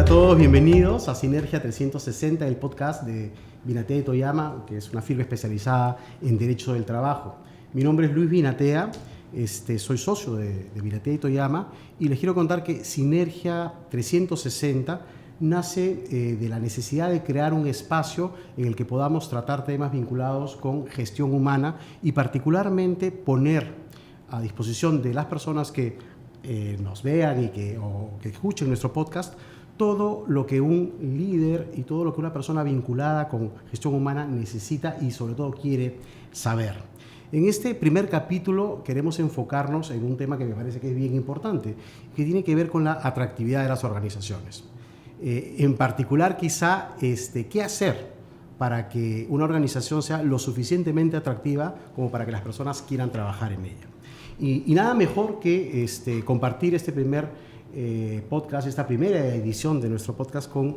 a todos, bienvenidos a Sinergia 360, el podcast de Binatea y Toyama, que es una firma especializada en Derecho del Trabajo. Mi nombre es Luis Binatea, soy socio de Binatea y Toyama y les quiero contar que Sinergia 360 nace de la necesidad de crear un espacio en el que podamos tratar temas vinculados con gestión humana y particularmente poner a disposición de las personas que nos vean y que escuchen nuestro podcast todo lo que un líder y todo lo que una persona vinculada con gestión humana necesita y sobre todo quiere saber. En este primer capítulo queremos enfocarnos en un tema que me parece que es bien importante, que tiene que ver con la atractividad de las organizaciones. En particular, quizá, ¿qué hacer para que una organización sea lo suficientemente atractiva como para que las personas quieran trabajar en ella? Y nada mejor que compartir este primer podcast, esta primera edición de nuestro podcast con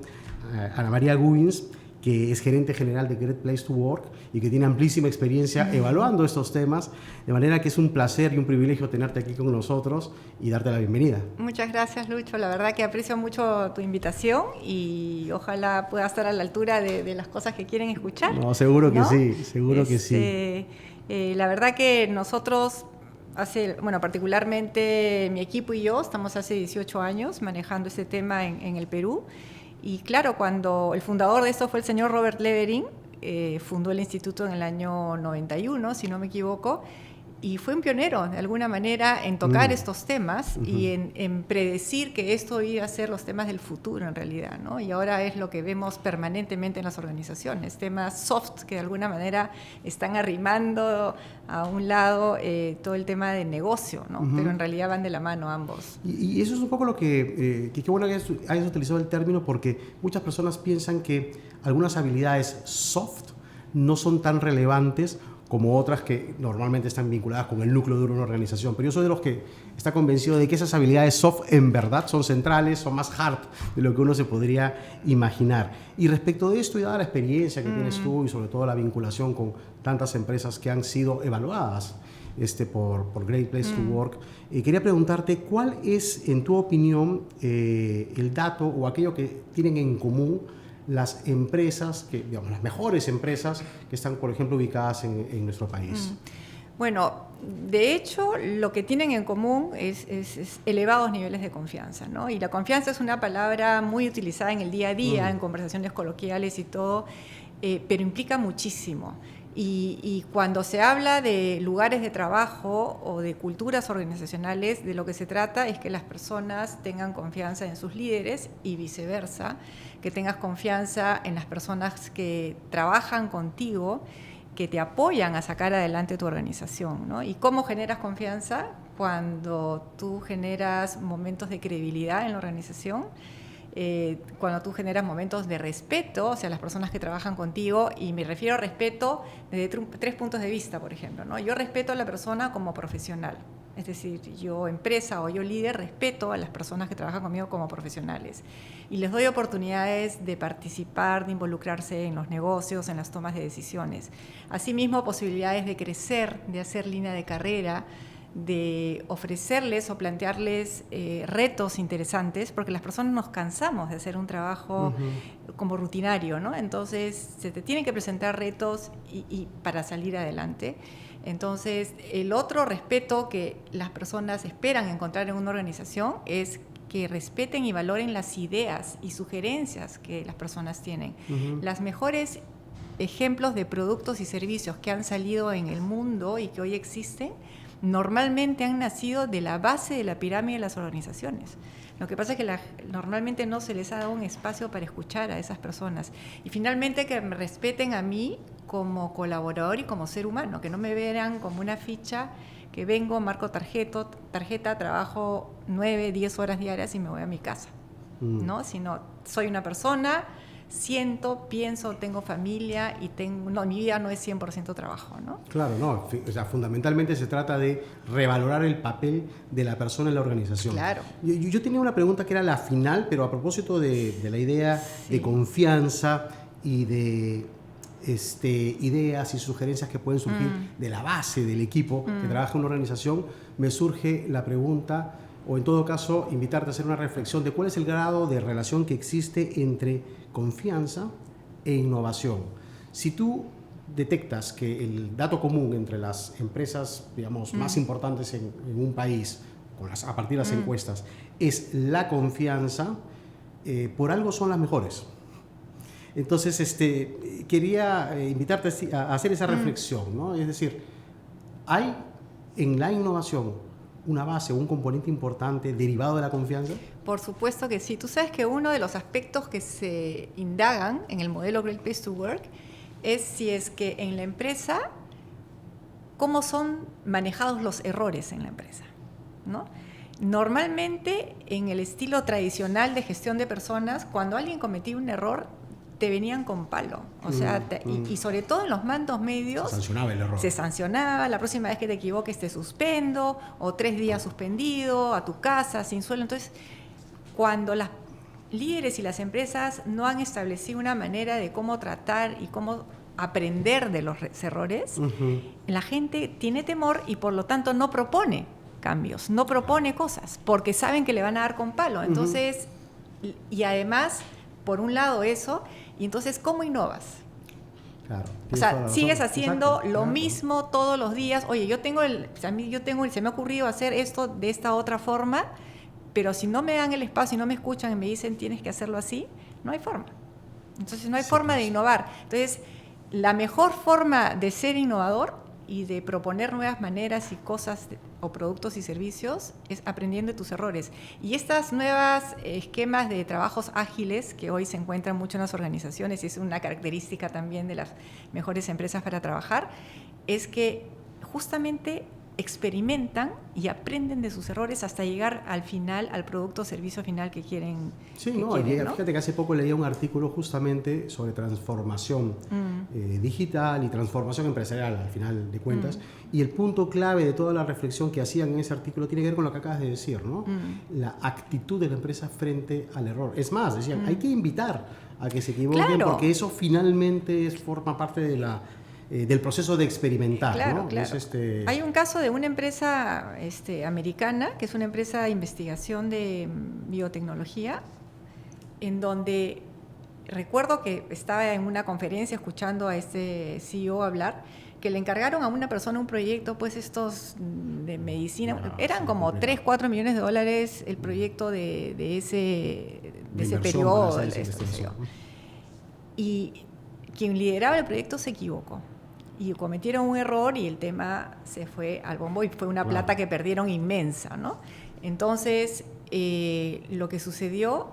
Ana María Guins, que es gerente general de Great Place to Work y que tiene amplísima experiencia evaluando estos temas, de manera que es un placer y un privilegio tenerte aquí con nosotros y darte la bienvenida. Muchas gracias, Lucho. La verdad que aprecio mucho tu invitación y ojalá pueda estar a la altura de las cosas que quieren escuchar. No, seguro que ¿no? sí, seguro que sí. La verdad que nosotros, particularmente mi equipo y yo, estamos hace 18 años manejando este tema en el Perú. Y claro, cuando el fundador de esto fue el señor Robert Levering, fundó el instituto en el año 91, si no me equivoco, y fue un pionero, de alguna manera, en tocar estos temas y en predecir que esto iba a ser los temas del futuro, en realidad, ¿no? Y ahora es lo que vemos permanentemente en las organizaciones, temas soft que de alguna manera están arrimando a un lado todo el tema de negocio, ¿no? Pero en realidad van de la mano ambos. Y eso es un poco lo que qué bueno que hayas utilizado el término, porque muchas personas piensan que algunas habilidades soft no son tan relevantes como otras que normalmente están vinculadas con el núcleo duro de una organización. Pero yo soy de los que está convencido de que esas habilidades soft en verdad son centrales, son más hard de lo que uno se podría imaginar. Y respecto de esto, y dada la experiencia que tienes tú y sobre todo la vinculación con tantas empresas que han sido evaluadas por Great Place to Work, quería preguntarte cuál es, en tu opinión, el dato o aquello que tienen en común las empresas, las mejores empresas que están, por ejemplo, ubicadas en nuestro país. Bueno, de hecho, lo que tienen en común es elevados niveles de confianza, ¿no? Y la confianza es una palabra muy utilizada en el día a día, en conversaciones coloquiales y todo, pero implica muchísimo. Y cuando se habla de lugares de trabajo o de culturas organizacionales, de lo que se trata es que las personas tengan confianza en sus líderes y viceversa, que tengas confianza en las personas que trabajan contigo, que te apoyan a sacar adelante tu organización, ¿no? ¿Y cómo generas confianza? Cuando tú generas momentos de credibilidad en la organización, cuando tú generas momentos de respeto hacia las personas que trabajan contigo, y me refiero a respeto desde tres puntos de vista, por ejemplo, ¿no? Yo respeto a la persona como profesional, es decir, yo empresa o yo líder respeto a las personas que trabajan conmigo como profesionales y les doy oportunidades de participar, de involucrarse en los negocios, en las tomas de decisiones. Asimismo, posibilidades de crecer, de hacer línea de carrera, de ofrecerles o plantearles retos interesantes, porque las personas nos cansamos de hacer un trabajo como rutinario, ¿no? Entonces se te tienen que presentar retos y para salir adelante. Entonces el otro respeto que las personas esperan encontrar en una organización es que respeten y valoren las ideas y sugerencias que las personas tienen. Las mejores ejemplos de productos y servicios que han salido en el mundo y que hoy existen normalmente han nacido de la base de la pirámide de las organizaciones. Lo que pasa es que normalmente no se les ha dado un espacio para escuchar a esas personas. Y finalmente que me respeten a mí como colaborador y como ser humano, que no me vean como una ficha que vengo, marco tarjeta, trabajo 9, 10 horas diarias y me voy a mi casa, ¿no? Sino soy una persona, siento, pienso, tengo familia y mi vida no es 100% trabajo, ¿no? Claro, no, o sea, fundamentalmente se trata de revalorar el papel de la persona en la organización. Claro. Yo tenía una pregunta que era la final, pero a propósito de la idea de confianza y de ideas y sugerencias que pueden surgir de la base del equipo que trabaja en una organización, me surge la pregunta, o en todo caso invitarte a hacer una reflexión de cuál es el grado de relación que existe entre confianza e innovación. Si tú detectas que el dato común entre las empresas, digamos, más importantes en un país, a partir de las encuestas, es la confianza, por algo son las mejores. Entonces, quería invitarte a hacer esa reflexión, ¿no? Es decir, ¿hay en la innovación una base, un componente importante derivado de la confianza? Por supuesto que sí. Tú sabes que uno de los aspectos que se indagan en el modelo Great Place to Work es si es que en la empresa, cómo son manejados los errores en la empresa, ¿no? Normalmente, en el estilo tradicional de gestión de personas, cuando alguien cometía un error, te venían con palo. O sea, y sobre todo en los mandos medios, se sancionaba el error. Se sancionaba, la próxima vez que te equivoques te suspendo, o 3 días suspendido, a tu casa, sin sueldo. Entonces, cuando las líderes y las empresas no han establecido una manera de cómo tratar y cómo aprender de los errores, la gente tiene temor y por lo tanto no propone cambios, no propone cosas, porque saben que le van a dar con palo. Entonces, y además, por un lado eso, y entonces, ¿cómo innovas? Claro, o sea, sigues haciendo lo mismo todos los días. Oye, se me ha ocurrido hacer esto de esta otra forma, pero si no me dan el espacio y no me escuchan y me dicen tienes que hacerlo así, no hay forma. Entonces no hay forma de innovar. Entonces, la mejor forma de ser innovador y de proponer nuevas maneras y cosas o productos y servicios es aprendiendo de tus errores. Y estas nuevas esquemas de trabajos ágiles que hoy se encuentran mucho en las organizaciones, y es una característica también de las mejores empresas para trabajar, es que justamente experimentan y aprenden de sus errores hasta llegar al final, al producto o servicio final que quieren. Sí, ¿no? Fíjate que hace poco leía un artículo justamente sobre transformación digital y transformación empresarial, al final de cuentas, y el punto clave de toda la reflexión que hacían en ese artículo tiene que ver con lo que acabas de decir, ¿no? La actitud de la empresa frente al error. Es más, decían, hay que invitar a que se equivoquen, claro, porque eso finalmente forma parte de del proceso de experimentar. Claro, ¿no? claro. Hay un caso de una empresa americana, que es una empresa de investigación de biotecnología, en donde recuerdo que estaba en una conferencia escuchando a este CEO hablar, que le encargaron a una persona un proyecto, pues estos de medicina, eran como 3, 4 millones de dólares el proyecto de ese periodo. Y quien lideraba el proyecto se equivocó. Y cometieron un error y el tema se fue al bombo y fue una plata que perdieron inmensa, ¿no? Entonces, lo que sucedió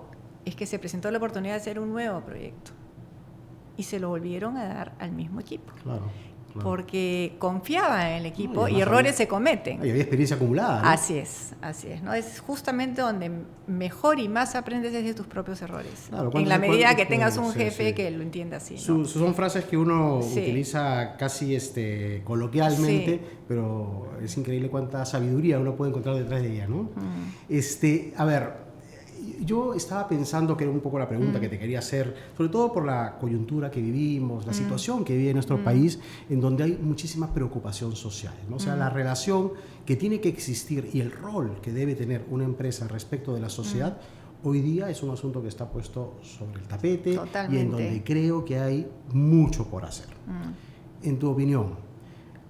es que se presentó la oportunidad de hacer un nuevo proyecto y se lo volvieron a dar al mismo equipo. Claro. Porque confiaban en el equipo y errores se cometen. Y había experiencia acumulada, ¿no? Así es, ¿no? Es justamente donde mejor y más aprendes desde tus propios errores. Claro, en la medida que tengas un jefe que lo entienda así, ¿no? Son frases que uno utiliza casi coloquialmente, pero es increíble cuánta sabiduría uno puede encontrar detrás de ella, ¿no? A ver, yo estaba pensando, que era un poco la pregunta que te quería hacer, sobre todo por la coyuntura que vivimos, la situación que vive nuestro país, en donde hay muchísima preocupación social, ¿no? O sea, la relación que tiene que existir y el rol que debe tener una empresa respecto de la sociedad, hoy día es un asunto que está puesto sobre el tapete. Totalmente. Y en donde creo que hay mucho por hacer. En tu opinión,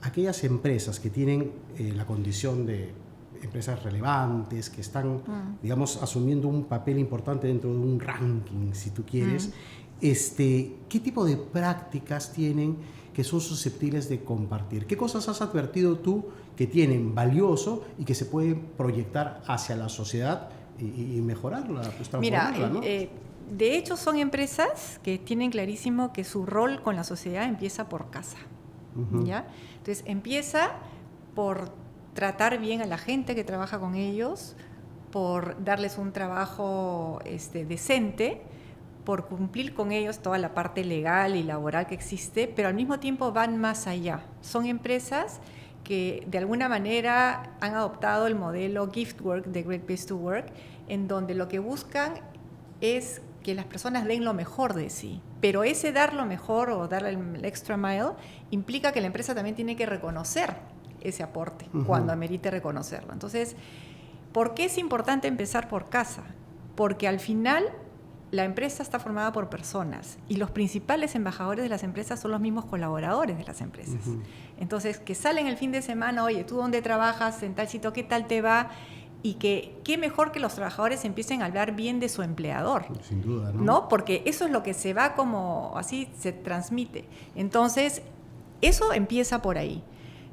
aquellas empresas que tienen la condición de empresas relevantes, que están, digamos, asumiendo un papel importante dentro de un ranking, si tú quieres, ¿qué tipo de prácticas tienen que son susceptibles de compartir? ¿Qué cosas has advertido tú que tienen valioso y que se pueden proyectar hacia la sociedad y mejorarla, pues transformarla, ¿no? De hecho, son empresas que tienen clarísimo que su rol con la sociedad empieza por casa, ¿ya? Entonces, empieza por tratar bien a la gente que trabaja con ellos, por darles un trabajo decente, por cumplir con ellos toda la parte legal y laboral que existe, pero al mismo tiempo van más allá. Son empresas que de alguna manera han adoptado el modelo Gift Work de Great Place to Work, en donde lo que buscan es que las personas den lo mejor de sí. Pero ese dar lo mejor o dar el extra mile implica que la empresa también tiene que reconocer ese aporte cuando amerite reconocerlo. Entonces, ¿Por qué es importante empezar por casa? Porque al final la empresa está formada por personas y los principales embajadores de las empresas son los mismos colaboradores de las empresas. Entonces, que salen el fin de semana, oye, ¿tú dónde trabajas? En tal sitio, ¿qué tal te va? Y que qué mejor que los trabajadores empiecen a hablar bien de su empleador. Sin duda, ¿no? ¿No? Porque eso es lo que se va como así, se transmite. Entonces, eso empieza por ahí.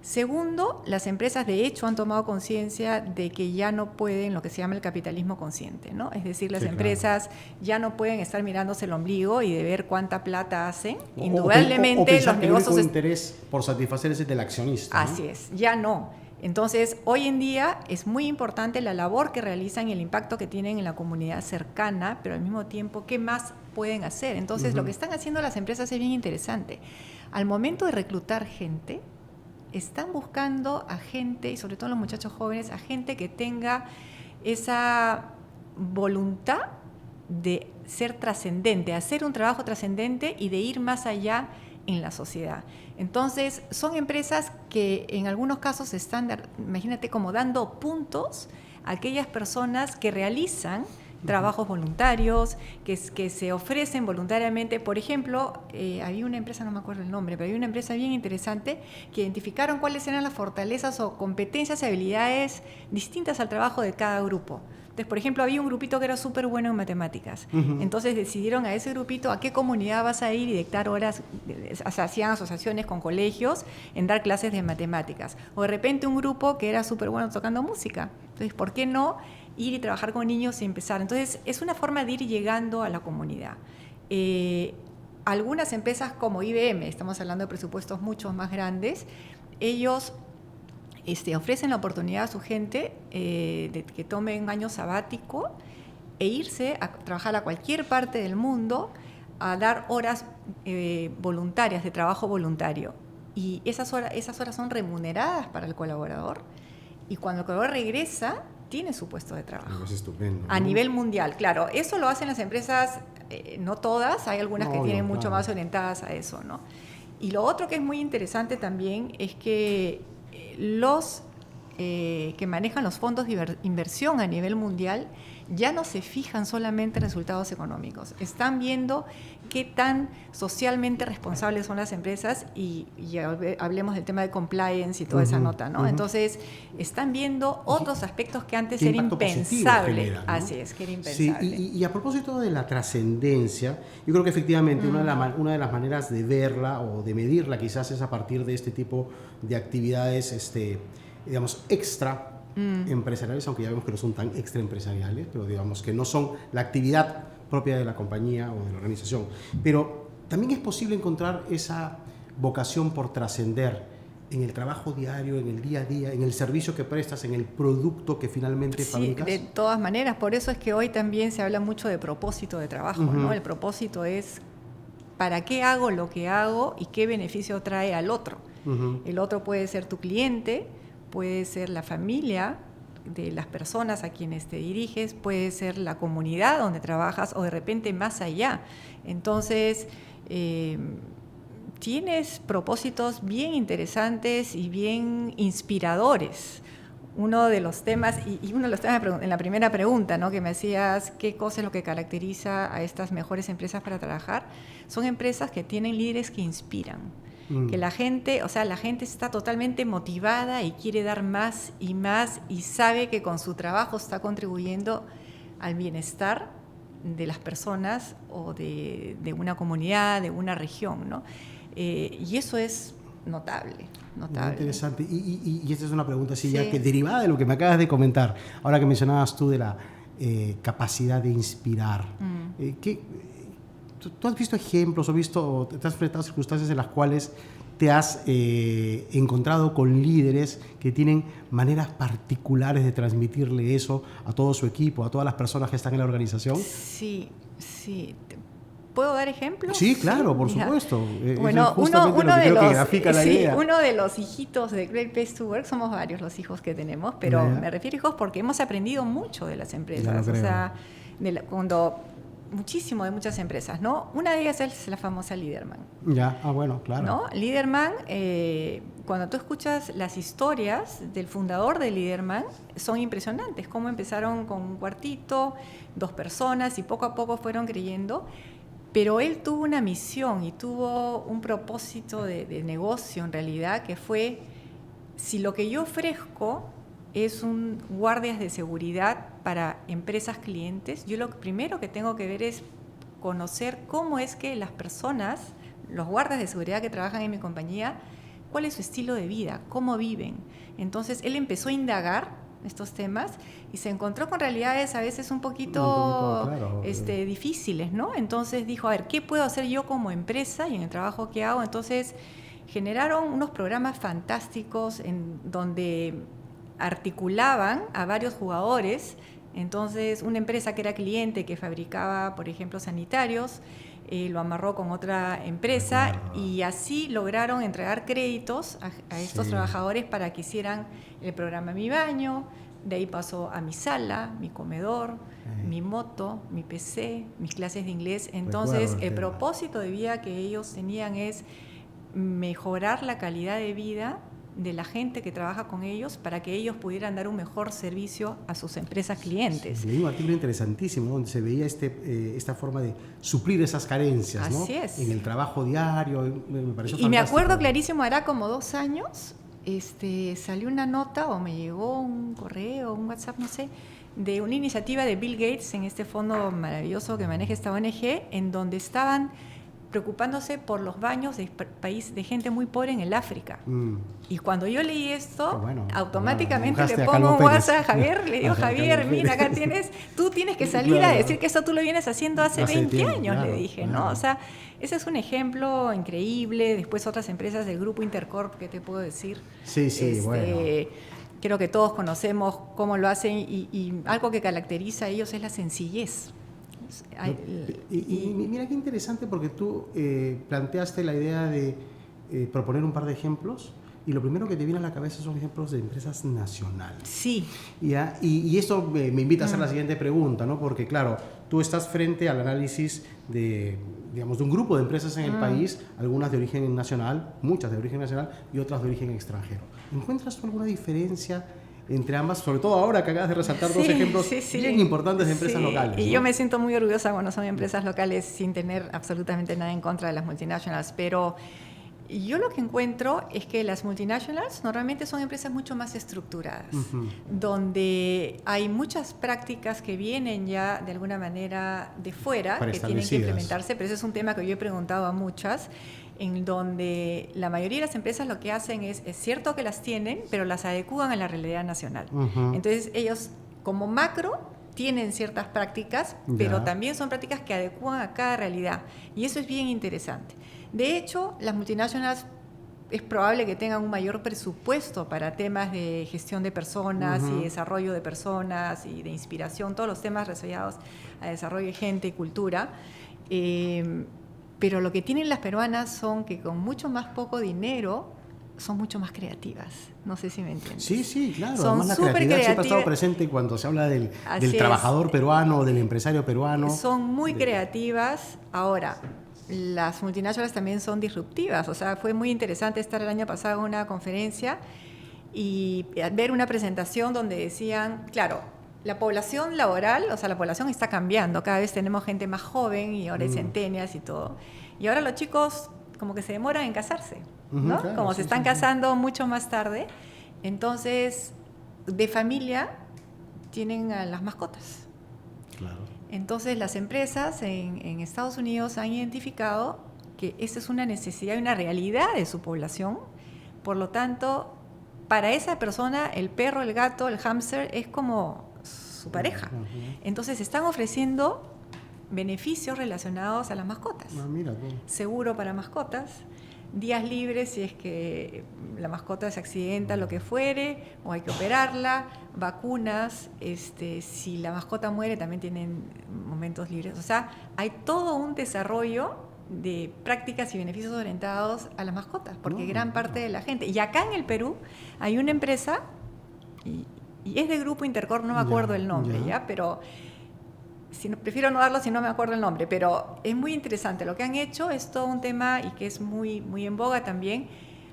Segundo, las empresas de hecho han tomado conciencia de que ya no pueden lo que se llama el capitalismo consciente, ¿no? Es decir, las empresas ya no pueden estar mirándose el ombligo y de ver cuánta plata hacen. Indudablemente o pensar los que negocios... el único interés por satisfacer es el del accionista, ¿no? Así es, ya no. Entonces, hoy en día es muy importante la labor que realizan y el impacto que tienen en la comunidad cercana, pero al mismo tiempo, ¿qué más pueden hacer? Entonces, lo que están haciendo las empresas es bien interesante. Al momento de reclutar gente, están buscando a gente, y sobre todo los muchachos jóvenes, a gente que tenga esa voluntad de ser trascendente, hacer un trabajo trascendente y de ir más allá en la sociedad. Entonces, son empresas que en algunos casos están, imagínate, como dando puntos a aquellas personas que realizan trabajos voluntarios, que se ofrecen voluntariamente. Por ejemplo, había una empresa, no me acuerdo el nombre, pero había una empresa bien interesante que identificaron cuáles eran las fortalezas o competencias y habilidades distintas al trabajo de cada grupo. Entonces, por ejemplo, había un grupito que era súper bueno en matemáticas. Entonces decidieron a ese grupito a qué comunidad vas a ir y dictar horas, o sea, hacían asociaciones con colegios en dar clases de matemáticas. O de repente un grupo que era súper bueno tocando música. Entonces, ¿por qué no ir y trabajar con niños y empezar? Entonces, es una forma de ir llegando a la comunidad. Algunas empresas como IBM, estamos hablando de presupuestos mucho más grandes, ellos ofrecen la oportunidad a su gente de que tome un año sabático e irse a trabajar a cualquier parte del mundo a dar horas voluntarias, de trabajo voluntario. Y esas horas son remuneradas para el colaborador, y cuando el colaborador regresa, tiene su puesto de trabajo. Es estupendo, ¿no? A nivel mundial, claro. Eso lo hacen las empresas, no todas, hay algunas que tienen mucho más orientadas a eso, ¿no? Y lo otro que es muy interesante también es que los que manejan los fondos de inversión a nivel mundial ya no se fijan solamente en resultados económicos, están viendo qué tan socialmente responsables son las empresas y hablemos del tema de compliance y toda esa nota, ¿no? Entonces, están viendo otros aspectos que antes era impensable. Genera, ¿no? Así es, que era impensable. Sí, y a propósito de la trascendencia, yo creo que efectivamente una de las maneras de verla o de medirla quizás es a partir de este tipo de actividades, digamos, extra empresariales, aunque ya vemos que no son tan extra empresariales, pero digamos que no son la actividad propia de la compañía o de la organización. Pero también es posible encontrar esa vocación por trascender en el trabajo diario, en el día a día, en el servicio que prestas, en el producto que finalmente fabricas. Sí, de todas maneras, por eso es que hoy también se habla mucho de propósito de trabajo, ¿no? El propósito es ¿para qué hago lo que hago y qué beneficio trae al otro? El otro puede ser tu cliente, puede ser la familia de las personas a quienes te diriges, puede ser la comunidad donde trabajas o de repente más allá. Entonces, tienes propósitos bien interesantes y bien inspiradores. Uno de los temas, y uno de los temas en la primera pregunta, ¿no?, que me hacías, ¿qué cosa es lo que caracteriza a estas mejores empresas para trabajar? Son empresas que tienen líderes que inspiran. Que la gente, la gente está totalmente motivada y quiere dar más y sabe que con su trabajo está contribuyendo al bienestar de las personas o de una comunidad, de una región, ¿no? Y eso es notable. Muy interesante. Y esta es una pregunta así ya que derivada de lo que me acabas de comentar, ahora que mencionabas tú de la capacidad de inspirar. ¿Tú has visto ejemplos o te has enfrentado a circunstancias en las cuales te has encontrado con líderes que tienen maneras particulares de transmitirle eso a todo su equipo, a todas las personas que están en la organización? Sí. ¿Puedo dar ejemplos? Sí, claro, por supuesto. Bueno, uno de los hijitos de Great Place to Work, somos varios los hijos que tenemos, pero me refiero a hijos porque hemos aprendido mucho de las empresas. Cuando muchísimo de muchas empresas, ¿no? Una de ellas es la famosa Liderman. Ya, bueno, claro. ¿No? Liderman, cuando tú escuchas las historias del fundador de Liderman, son impresionantes. Cómo empezaron con un cuartito, 2 personas y poco a poco fueron creyendo. Pero él tuvo una misión y tuvo un propósito de negocio en realidad, que fue, si lo que yo ofrezco es un guardias de seguridad para empresas clientes, yo lo primero que tengo que ver es conocer cómo es que las personas, los guardias de seguridad que trabajan en mi compañía, cuál es su estilo de vida, cómo viven. Entonces él empezó a indagar estos temas y se encontró con realidades a veces un poquito claro, difíciles, ¿no? Entonces dijo, a ver, ¿qué puedo hacer yo como empresa y en el trabajo que hago? Entonces generaron unos programas fantásticos en donde articulaban a varios jugadores. Entonces, una empresa que era cliente, que fabricaba, por ejemplo, sanitarios, lo amarró con otra empresa y así lograron entregar créditos a estos trabajadores para que hicieran el programa Mi Baño. De ahí pasó a mi sala, mi comedor, mi moto, mi PC, mis clases de inglés. Entonces, el propósito de vida que ellos tenían es mejorar la calidad de vida de la gente que trabaja con ellos para que ellos pudieran dar un mejor servicio a sus empresas clientes. Sí, leí un artículo interesantísimo donde se veía esta forma de suplir esas carencias, Así ¿no? es. En el trabajo diario, me pareció fantástico. Y me acuerdo clarísimo, hará como 2 años, salió una nota o me llegó un correo, un WhatsApp, no sé, de una iniciativa de Bill Gates en este fondo maravilloso que maneja esta ONG, en donde estaban preocupándose por los baños de gente muy pobre en el África. Y cuando yo leí esto, automáticamente le pongo un WhatsApp a Javier, le digo, Javier, mira, acá tú tienes que salir a decir que esto tú lo vienes haciendo hace 20 años, le dije, ¿no? O sea, ese es un ejemplo increíble. Después otras empresas del grupo Intercorp, ¿qué te puedo decir? Sí, bueno. Creo que todos conocemos cómo lo hacen y algo que caracteriza a ellos es la sencillez. Y mira qué interesante, porque tú planteaste la idea de proponer un par de ejemplos y lo primero que te viene a la cabeza son ejemplos de empresas nacionales. Sí. Y esto me invita a hacer la siguiente pregunta, ¿no? Porque claro, tú estás frente al análisis de un grupo de empresas en el país, algunas de origen nacional, muchas de origen nacional y otras de origen extranjero. ¿Encuentras tú alguna diferencia entre ambas, sobre todo ahora que acabas de resaltar 2 ejemplos bien importantes de empresas locales? Y ¿no? yo me siento muy orgullosa cuando son empresas locales sin tener absolutamente nada en contra de las multinationals, pero yo lo que encuentro es que las multinationals normalmente son empresas mucho más estructuradas, donde hay muchas prácticas que vienen ya de alguna manera de fuera, que tienen que implementarse, pero ese es un tema que yo he preguntado a muchas, en donde la mayoría de las empresas lo que hacen es cierto que las tienen, pero las adecúan a la realidad nacional. Entonces ellos como macro tienen ciertas prácticas, pero también son prácticas que adecúan a cada realidad, y eso es bien interesante. De hecho, las multinacionales es probable que tengan un mayor presupuesto para temas de gestión de personas y desarrollo de personas y de inspiración, todos los temas relacionados a desarrollo de gente y cultura. Pero lo que tienen las peruanas son que con mucho más poco dinero son mucho más creativas. No sé si me entiendes. Sí, claro. Son además la creatividad siempre ha estado presente cuando se habla del trabajador peruano, del empresario peruano. Son muy creativas. Ahora, las multinacionales también son disruptivas. O sea, fue muy interesante estar el año pasado en una conferencia y ver una presentación donde decían, claro, la población laboral, o sea, la población está cambiando. Cada vez tenemos gente más joven y ahora hay centenias y todo. Y ahora los chicos como que se demoran en casarse, ¿no? Claro, como se están casando mucho más tarde. Entonces, de familia tienen a las mascotas. Claro. Entonces, las empresas en Estados Unidos han identificado que esta es una necesidad y una realidad de su población. Por lo tanto, para esa persona, el perro, el gato, el hámster es como su pareja. Entonces, están ofreciendo beneficios relacionados a las mascotas. Mira, seguro para mascotas, días libres si es que la mascota se accidenta, lo que fuere, o hay que operarla, vacunas, si la mascota muere también tienen momentos libres. O sea, hay todo un desarrollo de prácticas y beneficios orientados a las mascotas, porque gran parte de la gente. Y acá en el Perú hay una empresa, y es de Grupo Intercorp, no me acuerdo el nombre, pero prefiero no darlo si no me acuerdo el nombre, pero es muy interesante. Lo que han hecho es todo un tema y que es muy, muy en boga también,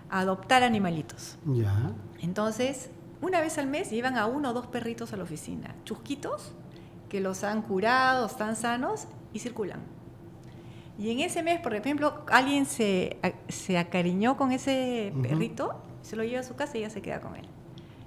adoptar animalitos. Ya. Entonces, una vez al mes llevan a 1 o 2 perritos a la oficina, chusquitos, que los han curado, están sanos y circulan. Y en ese mes, por ejemplo, alguien se acariñó con ese perrito, se lo lleva a su casa y ya se queda con él.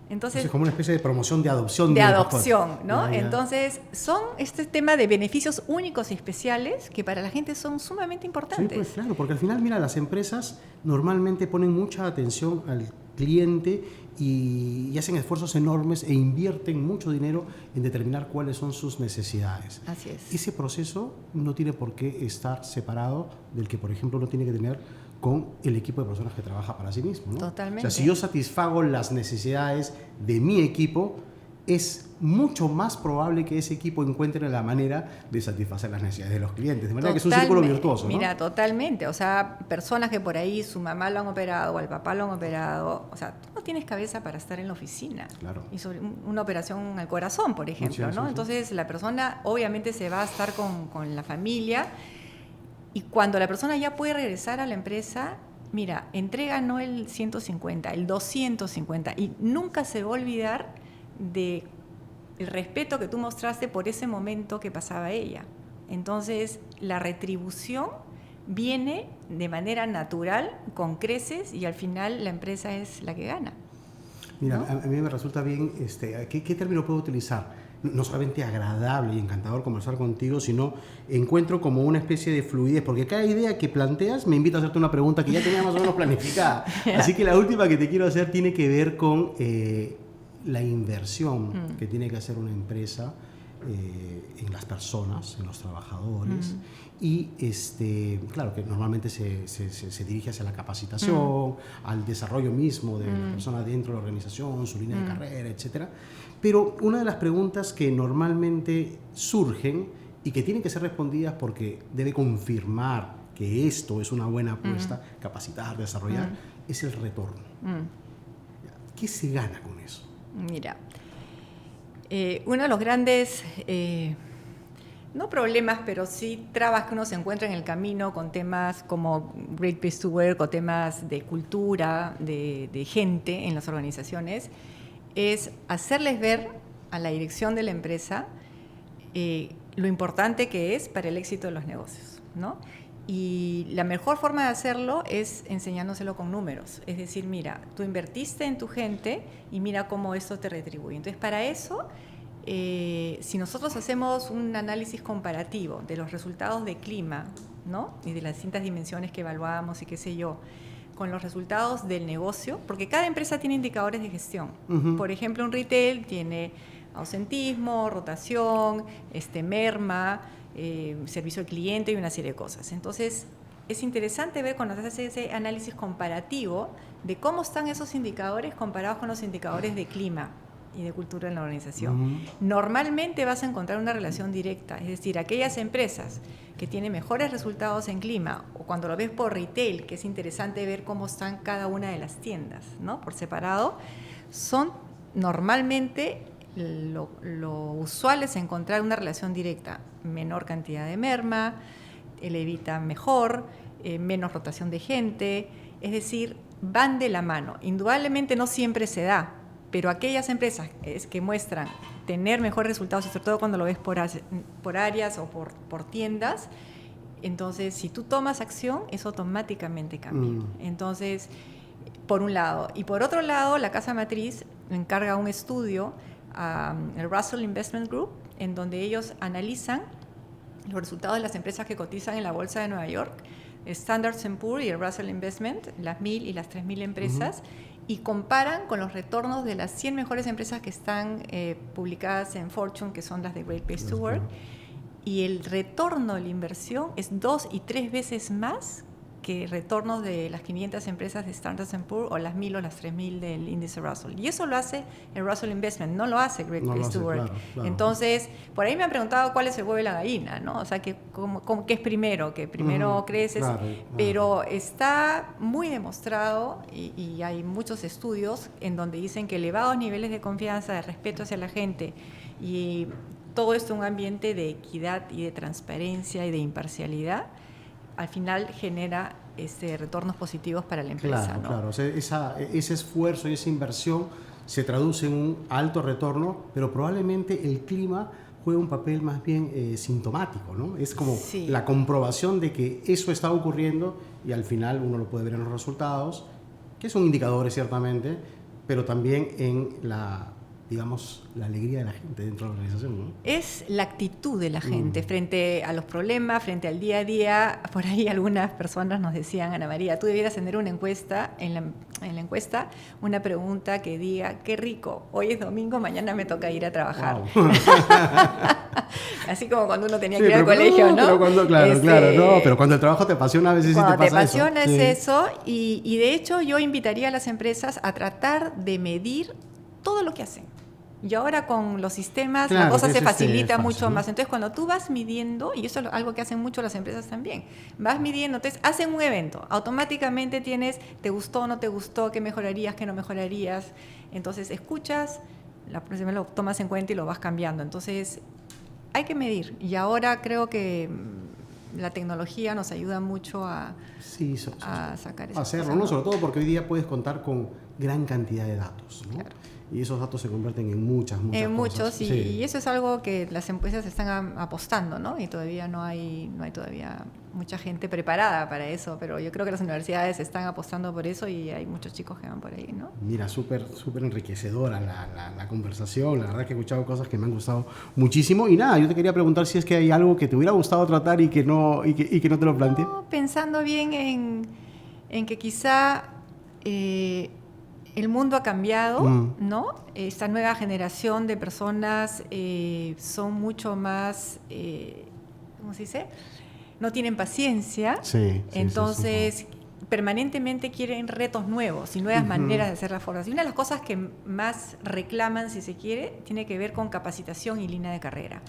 Entonces, es como una especie de promoción de adopción. De adopción, ¿no? Ya. Entonces, son este tema de beneficios únicos y especiales que para la gente son sumamente importantes. Sí, pues claro, porque al final, mira, las empresas normalmente ponen mucha atención al cliente y hacen esfuerzos enormes e invierten mucho dinero en determinar cuáles son sus necesidades. Así es. Ese proceso no tiene por qué estar separado del que, por ejemplo, uno tiene que tener con el equipo de personas que trabaja para sí mismo, ¿no? Totalmente. O sea, si yo satisfago las necesidades de mi equipo, es mucho más probable que ese equipo encuentre la manera de satisfacer las necesidades de los clientes. De manera que es un círculo virtuoso, ¿no? Mira, totalmente. O sea, personas que por ahí su mamá lo han operado o al papá lo han operado. O sea, tú no tienes cabeza para estar en la oficina. Claro. Y sobre una operación al corazón, por ejemplo, Sí, ¿no? sí. Entonces, la persona obviamente se va a estar con la familia. Y cuando la persona ya puede regresar a la empresa, mira, entrega no el 150, el 250. Y nunca se va a olvidar de el respeto que tú mostraste por ese momento que pasaba ella. Entonces, la retribución viene de manera natural, con creces, y al final la empresa es la que gana. Mira, ¿no? a mí me resulta bien, ¿qué término puedo utilizar? No solamente agradable y encantador conversar contigo, sino encuentro como una especie de fluidez, porque cada idea que planteas me invita a hacerte una pregunta que ya tenía más o menos planificada. Así que la última que te quiero hacer tiene que ver con la inversión que tiene que hacer una empresa en las personas, en los trabajadores. Y claro que normalmente se dirige hacia la capacitación, al desarrollo mismo de la persona dentro de la organización, su línea de carrera, etc. Pero una de las preguntas que normalmente surgen y que tienen que ser respondidas porque debe confirmar que esto es una buena apuesta, capacitar, desarrollar, es el retorno. ¿Qué se gana con eso? Mira, uno de los grandes... no problemas, pero sí trabas que uno se encuentra en el camino con temas como Great Place to Work o temas de cultura, de gente en las organizaciones, es hacerles ver a la dirección de la empresa lo importante que es para el éxito de los negocios, ¿no? Y la mejor forma de hacerlo es enseñándoselo con números. Es decir, mira, tú invertiste en tu gente y mira cómo esto te retribuye. Entonces, para eso... si nosotros hacemos un análisis comparativo de los resultados de clima, ¿no? Y de las distintas dimensiones que evaluamos y qué sé yo, con los resultados del negocio, porque cada empresa tiene indicadores de gestión. Por ejemplo, un retail tiene ausentismo, rotación, merma, servicio al cliente y una serie de cosas. Entonces, es interesante ver cuando se hace ese análisis comparativo de cómo están esos indicadores comparados con los indicadores de clima y de cultura en la organización. Normalmente vas a encontrar una relación directa, es decir, aquellas empresas que tienen mejores resultados en clima, o cuando lo ves por retail, que es interesante ver cómo están cada una de las tiendas, ¿no? Por separado, son normalmente lo usual es encontrar una relación directa, menor cantidad de merma, el evita mejor, menos rotación de gente, es decir, van de la mano. Indudablemente no siempre se da, pero aquellas empresas que muestran tener mejores resultados, y sobre todo cuando lo ves por áreas o por tiendas, entonces si tú tomas acción, eso automáticamente cambia. Entonces, por un lado. Y por otro lado, la casa matriz encarga un estudio el Russell Investment Group, en donde ellos analizan los resultados de las empresas que cotizan en la bolsa de Nueva York, Standard & Poor's y el Russell Investment, las 1.000 y las 3.000 empresas, y comparan con los retornos de las 100 mejores empresas que están publicadas en Fortune, que son las de Great Place to Work, y el retorno de la inversión es 2 y 3 veces más que retornos de las 500 empresas de Standard & Poor's o las 1.000 o las 3.000 del índice Russell. Y eso lo hace el Russell Investment, no lo hace Great Place to Work. Claro. Entonces, por ahí me han preguntado cuál es el huevo y la gallina, ¿no? O sea, ¿qué es primero? Que primero creces, pero está muy demostrado y hay muchos estudios en donde dicen que elevados niveles de confianza, de respeto hacia la gente y todo esto en un ambiente de equidad y de transparencia y de imparcialidad, al final genera retornos positivos para la empresa. Claro, ¿no? claro. O sea, ese esfuerzo y esa inversión se traduce en un alto retorno, pero probablemente el clima juega un papel más bien sintomático, ¿no? Es como la comprobación de que eso está ocurriendo y al final uno lo puede ver en los resultados, que son indicadores ciertamente, pero también en la alegría de la gente dentro de la organización, ¿no? Es la actitud de la gente frente a los problemas, frente al día a día. Por ahí algunas personas nos decían, Ana María, tú debieras tener una encuesta, en la encuesta, una pregunta que diga, qué rico, hoy es domingo, mañana me toca ir a trabajar. Wow. Así como cuando uno tenía que ir al colegio, ¿no? Pero cuando, pero cuando el trabajo te apasiona, a veces sí te pasa eso. Cuando te apasiona es eso, y de hecho yo invitaría a las empresas a tratar de medir todo lo que hacen. Y ahora con los sistemas la cosa se facilita mucho más. Entonces, cuando tú vas midiendo, y eso es algo que hacen mucho las empresas también, vas midiendo, entonces hacen un evento, automáticamente tienes, te gustó, no te gustó, qué mejorarías, qué no mejorarías. Entonces, escuchas, la próxima lo tomas en cuenta y lo vas cambiando. Entonces, hay que medir. Y ahora creo que la tecnología nos ayuda mucho a sacar eso. Hacerlo, ¿no? Sobre todo porque hoy día puedes contar con gran cantidad de datos, ¿no? Claro. Y esos datos se convierten en muchas cosas. Muchos, y eso es algo que las empresas están apostando, ¿no? Y todavía no hay todavía mucha gente preparada para eso, pero yo creo que las universidades están apostando por eso y hay muchos chicos que van por ahí, ¿no? Mira, súper enriquecedora la conversación, la verdad que he escuchado cosas que me han gustado muchísimo. Y nada, yo te quería preguntar si es que hay algo que te hubiera gustado tratar y que no te lo planteé. No, pensando bien en que quizá... el mundo ha cambiado, ¿no? Esta nueva generación de personas son mucho más, ¿cómo se dice? No tienen paciencia, entonces permanentemente quieren retos nuevos y nuevas maneras de hacer las formas. Y una de las cosas que más reclaman, si se quiere, tiene que ver con capacitación y línea de carrera.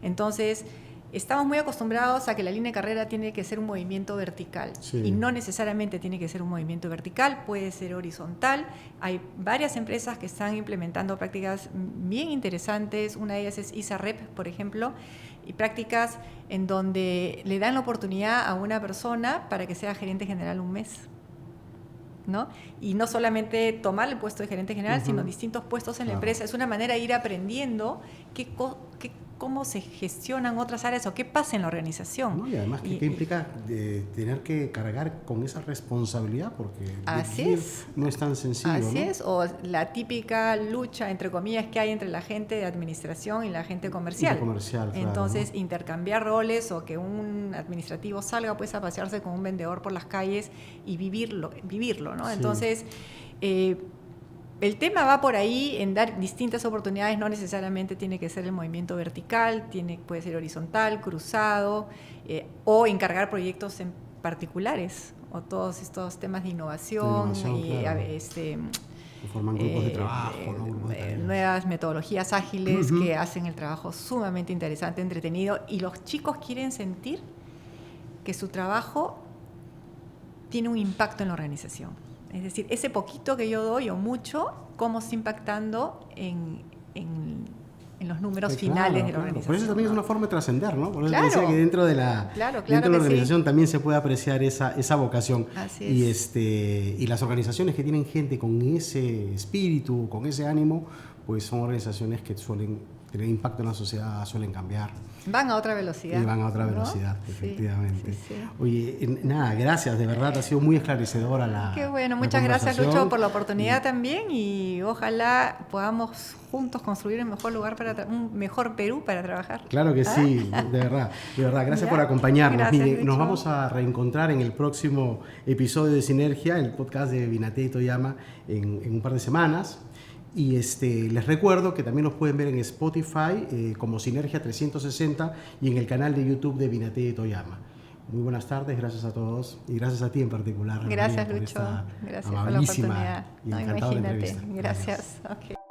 Entonces, estamos muy acostumbrados a que la línea de carrera tiene que ser un movimiento vertical y no necesariamente tiene que ser un movimiento vertical, puede ser horizontal. Hay varias empresas que están implementando prácticas bien interesantes, una de ellas es ISAREP, por ejemplo, y prácticas en donde le dan la oportunidad a una persona para que sea gerente general un mes, ¿no? Y no solamente tomar el puesto de gerente general, sino distintos puestos en la empresa. Es una manera de ir aprendiendo cómo se gestionan otras áreas o qué pasa en la organización. ¿No? Y además, ¿qué implica tener que cargar con esa responsabilidad? Porque no es tan sencillo. Así es, o la típica lucha, entre comillas, que hay entre la gente de administración y la gente comercial. Entonces, ¿no? Intercambiar roles o que un administrativo salga pues a pasearse con un vendedor por las calles y vivirlo, ¿no? Sí. Entonces, el tema va por ahí en dar distintas oportunidades, no necesariamente tiene que ser el movimiento vertical, puede ser horizontal, cruzado, o encargar proyectos en particulares, o todos estos temas de innovación claro. Forman grupos de trabajo, ¿no? Nuevas metodologías ágiles que hacen el trabajo sumamente interesante, entretenido, y los chicos quieren sentir que su trabajo tiene un impacto en la organización. Es decir, ese poquito que yo doy o mucho, cómo está impactando en los números finales de la organización. Por eso también es una forma de trascender, ¿no? Por eso te decía que dentro de la organización también se puede apreciar esa vocación. Así es. Y las organizaciones que tienen gente con ese espíritu, con ese ánimo, pues son organizaciones que suelen tener impacto en la sociedad, suelen cambiar. Van a otra velocidad. Y van a otra velocidad, ¿no? Efectivamente. Sí. Oye, nada, gracias, de verdad, ha sido muy esclarecedora la Qué bueno, muchas gracias, Lucho, por la oportunidad también, y ojalá podamos juntos construir un mejor lugar un mejor Perú para trabajar. Claro que sí, de verdad. Gracias por acompañarnos. Gracias, Mire, nos vamos a reencontrar en el próximo episodio de Sinergia, el podcast de Binatey y Toyama, en un par de semanas. Y les recuerdo que también nos pueden ver en Spotify como Sinergia 360 y en el canal de YouTube de Binatey y Toyama. Muy buenas tardes, gracias a todos y gracias a ti en particular. Gracias, Lucho. Gracias por la oportunidad. Y encantadora entrevista. Gracias. Okay.